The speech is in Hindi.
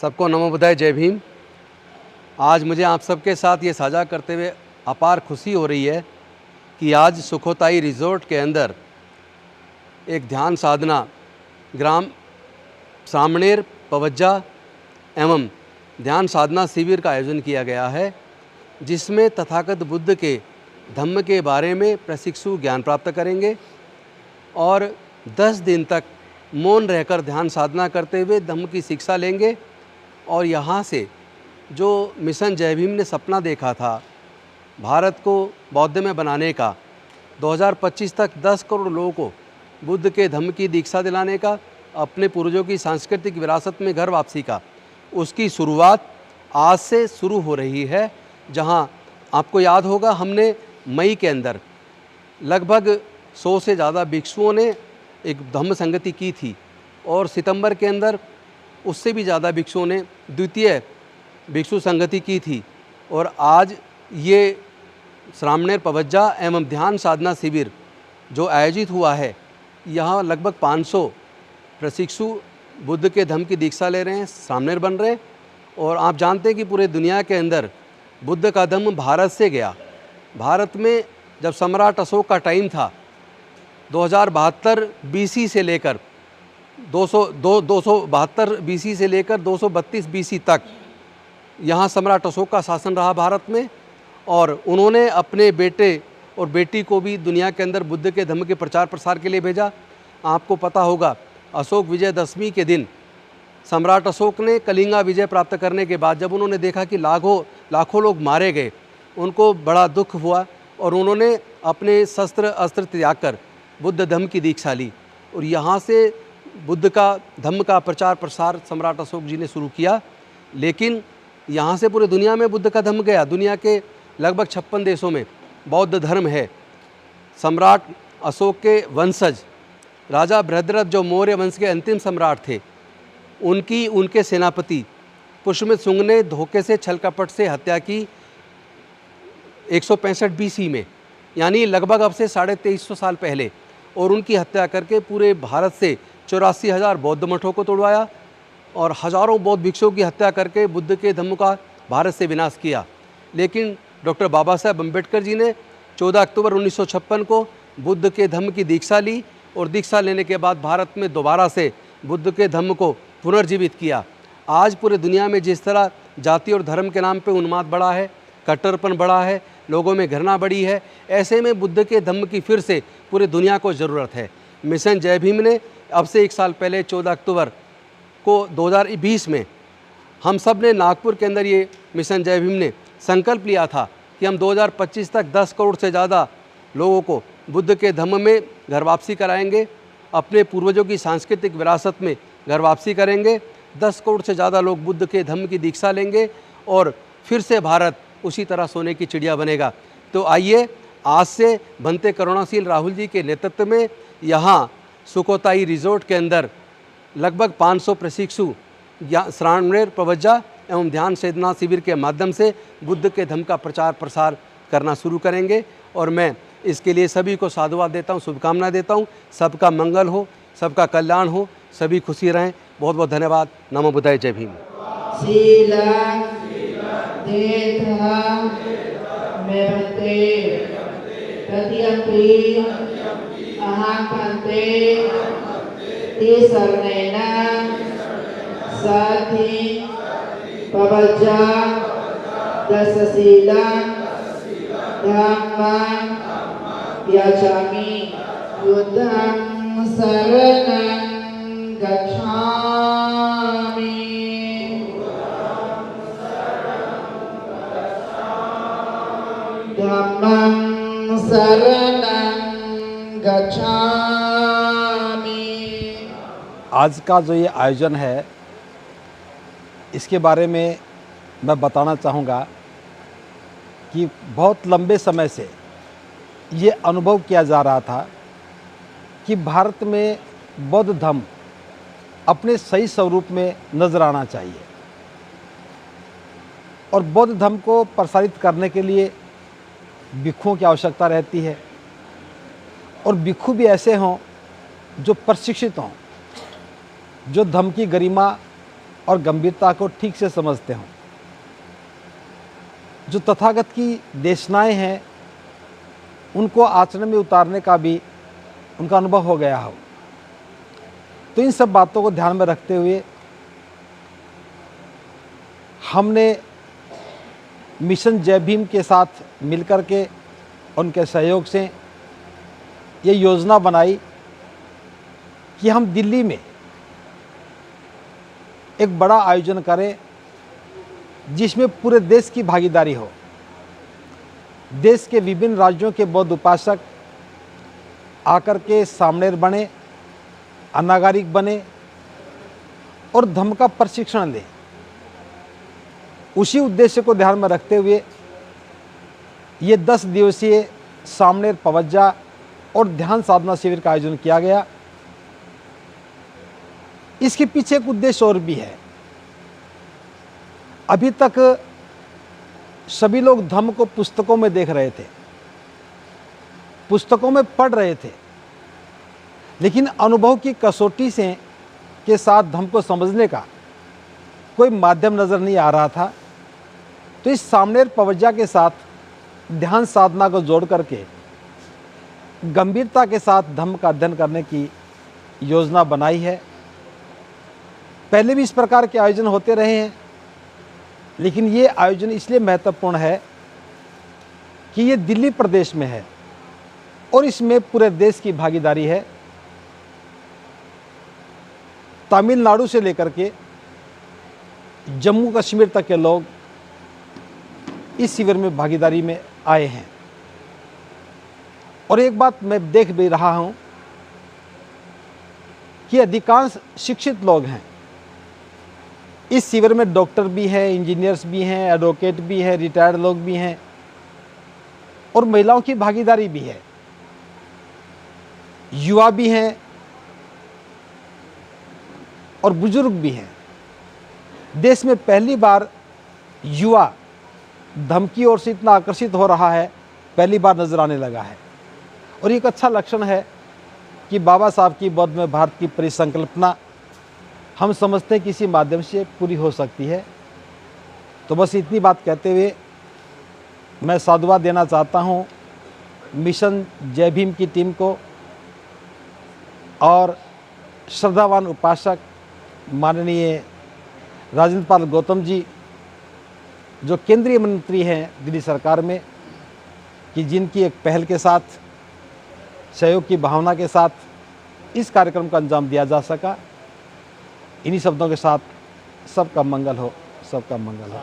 सबको नमो बुद्धाय, जय भीम। आज मुझे आप सबके साथ ये साझा करते हुए अपार खुशी हो रही है कि आज सुखोताई रिज़ोर्ट के अंदर एक ध्यान साधना ग्राम सामनेर पवज्जा एवं ध्यान साधना शिविर का आयोजन किया गया है, जिसमें तथागत बुद्ध के धम्म के बारे में प्रशिक्षु ज्ञान प्राप्त करेंगे और 10 दिन तक मौन रहकर ध्यान साधना करते हुए धम्म की शिक्षा लेंगे। और यहाँ से जो मिशन जय भीम ने सपना देखा था भारत को बौद्ध में बनाने का, 2025 तक 10 करोड़ लोगों को बुद्ध के धम्म की दीक्षा दिलाने का, अपने पूर्वजों की सांस्कृतिक विरासत में घर वापसी का, उसकी शुरुआत आज से शुरू हो रही है। जहाँ आपको याद होगा हमने मई के अंदर लगभग 100 से ज़्यादा भिक्षुओं ने एक धम्म संगति की थी और सितंबर के अंदर उससे भी ज़्यादा भिक्षुओं ने द्वितीय भिक्षु संगति की थी। और आज ये सामनेर पवज्जा एवं ध्यान साधना शिविर जो आयोजित हुआ है, यहाँ लगभग 500 प्रशिक्षु बुद्ध के धम्म की दीक्षा ले रहे हैं, सामनेर बन रहे हैं। और आप जानते हैं कि पूरे दुनिया के अंदर बुद्ध का धम्म भारत से गया। भारत में जब सम्राट अशोक का टाइम था 2072 बीसी से लेकर 272 बीसी से लेकर 232 बीसी तक यहाँ सम्राट अशोक का शासन रहा भारत में। और उन्होंने अपने बेटे और बेटी को भी दुनिया के अंदर बुद्ध के धम्म के प्रचार प्रसार के लिए भेजा। आपको पता होगा अशोक विजयदशमी के दिन सम्राट अशोक ने कलिंगा विजय प्राप्त करने के बाद जब उन्होंने देखा कि लाखों लोग मारे गए, उनको बड़ा दुख हुआ और उन्होंने अपने शस्त्र अस्त्र त्याग कर बुद्ध धम्म की दीक्षा ली। और यहाँ से बुद्ध का धम्म का प्रचार प्रसार सम्राट अशोक जी ने शुरू किया। लेकिन यहाँ से पूरे दुनिया में बुद्ध का धम्म गया। दुनिया के लगभग 56 देशों में बौद्ध धर्म है। सम्राट अशोक के वंशज राजा बृहद्रथ जो मौर्य वंश के अंतिम सम्राट थे, उनके सेनापति पुष्यमित शुंग ने धोखे से छल कपट से हत्या की 165 बीसी में, यानी लगभग अब से 2350 साल पहले। और उनकी हत्या करके पूरे भारत से 84,000 बौद्ध मठों को तोड़वाया और हज़ारों बौद्ध भिक्षुओं की हत्या करके बुद्ध के धम्म का भारत से विनाश किया। लेकिन डॉक्टर बाबा साहेब अम्बेडकर जी ने 14 अक्टूबर 1956 को बुद्ध के धम्म की दीक्षा ली और दीक्षा लेने के बाद भारत में दोबारा से बुद्ध के धम्म को पुनर्जीवित किया। आज पूरे दुनिया में जिस तरह जाति और धर्म के नाम पे उन्माद बढ़ा है, कट्टरपन बढ़ा है, लोगों में घृणा बढ़ी है, ऐसे में बुद्ध के धम्म की फिर से पूरे दुनिया को ज़रूरत है। मिशन जय भीम ने अब से 1 साल पहले 14 अक्टूबर को 2020 में हम सब ने नागपुर के अंदर ये मिशन जय भीम ने संकल्प लिया था कि हम 2025 तक 10 करोड़ से ज़्यादा लोगों को बुद्ध के धम्म में घर वापसी कराएंगे, अपने पूर्वजों की सांस्कृतिक विरासत में घर वापसी करेंगे। 10 करोड़ से ज़्यादा लोग बुद्ध के धम्म की दीक्षा लेंगे और फिर से भारत उसी तरह सोने की चिड़िया बनेगा। तो आइए आज से बनते करुणाशील राहुल जी के नेतृत्व में यहाँ सुखोताई रिज़ोर्ट के अंदर लगभग 500 प्रशिक्षु सामनेर पवज्जा एवं ध्यान साधना शिविर के माध्यम से बुद्ध के धम्म का प्रचार प्रसार करना शुरू करेंगे। और मैं इसके लिए सभी को साधुवाद देता हूँ, शुभकामनाएं देता हूँ। सबका मंगल हो, सबका कल्याण हो, सभी खुशी रहें। बहुत बहुत धन्यवाद। नमो बुद्धाय, जय भीम। पवज्जा दशशीला धम्मं याचामि बुद्धं शरणं गच्छामि। धम्मं शरणं गच्छामि। आज का जो ये आयोजन है, इसके बारे में मैं बताना चाहूँगा कि बहुत लंबे समय से ये अनुभव किया जा रहा था कि भारत में बौद्ध धर्म अपने सही स्वरूप में नजर आना चाहिए और बौद्ध धर्म को प्रसारित करने के लिए भिक्षुओं की आवश्यकता रहती है और भिक्षु भी ऐसे हों जो प्रशिक्षित हों, जो धर्म की गरिमा और गंभीरता को ठीक से समझते हों, जो तथागत की देशनाएं हैं उनको आचरण में उतारने का भी उनका अनुभव हो गया हो। तो इन सब बातों को ध्यान में रखते हुए हमने मिशन जय भीम के साथ मिलकर के उनके सहयोग से ये योजना बनाई कि हम दिल्ली में एक बड़ा आयोजन करें जिसमें पूरे देश की भागीदारी हो। देश के विभिन्न राज्यों के बौद्ध उपासक आकर के सामनेर बने, अनागारिक बने और धम्म का प्रशिक्षण लें। उसी उद्देश्य को ध्यान में रखते हुए ये 10 दिवसीय सामनेर पवज्जा और ध्यान साधना शिविर का आयोजन किया गया। इसके पीछे एक उद्देश्य और भी है। अभी तक सभी लोग धम्म को पुस्तकों में देख रहे थे, पुस्तकों में पढ़ रहे थे, लेकिन अनुभव की कसौटी से के साथ धम्म को समझने का कोई माध्यम नज़र नहीं आ रहा था। तो इस सामनेर पवज्जा के साथ ध्यान साधना को जोड़ करके गंभीरता के साथ धम्म का अध्ययन करने की योजना बनाई है। पहले भी इस प्रकार के आयोजन होते रहे हैं, लेकिन ये आयोजन इसलिए महत्वपूर्ण है कि ये दिल्ली प्रदेश में है और इसमें पूरे देश की भागीदारी है। तमिलनाडु से लेकर के जम्मू कश्मीर तक के लोग इस शिविर में भागीदारी में आए हैं। और एक बात मैं देख भी रहा हूं कि अधिकांश शिक्षित लोग हैं। इस शिविर में डॉक्टर भी हैं, इंजीनियर्स भी हैं, एडवोकेट भी हैं, रिटायर्ड लोग भी हैं और महिलाओं की भागीदारी भी है, युवा भी हैं और बुजुर्ग भी हैं। देश में पहली बार युवा धम्म की ओर से इतना आकर्षित हो रहा है, पहली बार नजर आने लगा है। और एक अच्छा लक्षण है कि बाबा साहब की बौद्ध में भारत की परिसंकल्पना हम समझते हैं कि इसी माध्यम से पूरी हो सकती है। तो बस इतनी बात कहते हुए मैं साधुवाद देना चाहता हूँ मिशन जय भीम की टीम को और श्रद्धावान उपासक माननीय राजेंद्र पाल गौतम जी जो केंद्रीय मंत्री हैं दिल्ली सरकार में, कि जिनकी एक पहल के साथ, सहयोग की भावना के साथ इस कार्यक्रम का अंजाम दिया जा सका। इन्हीं शब्दों के साथ सबका मंगल हो, सबका मंगल हो।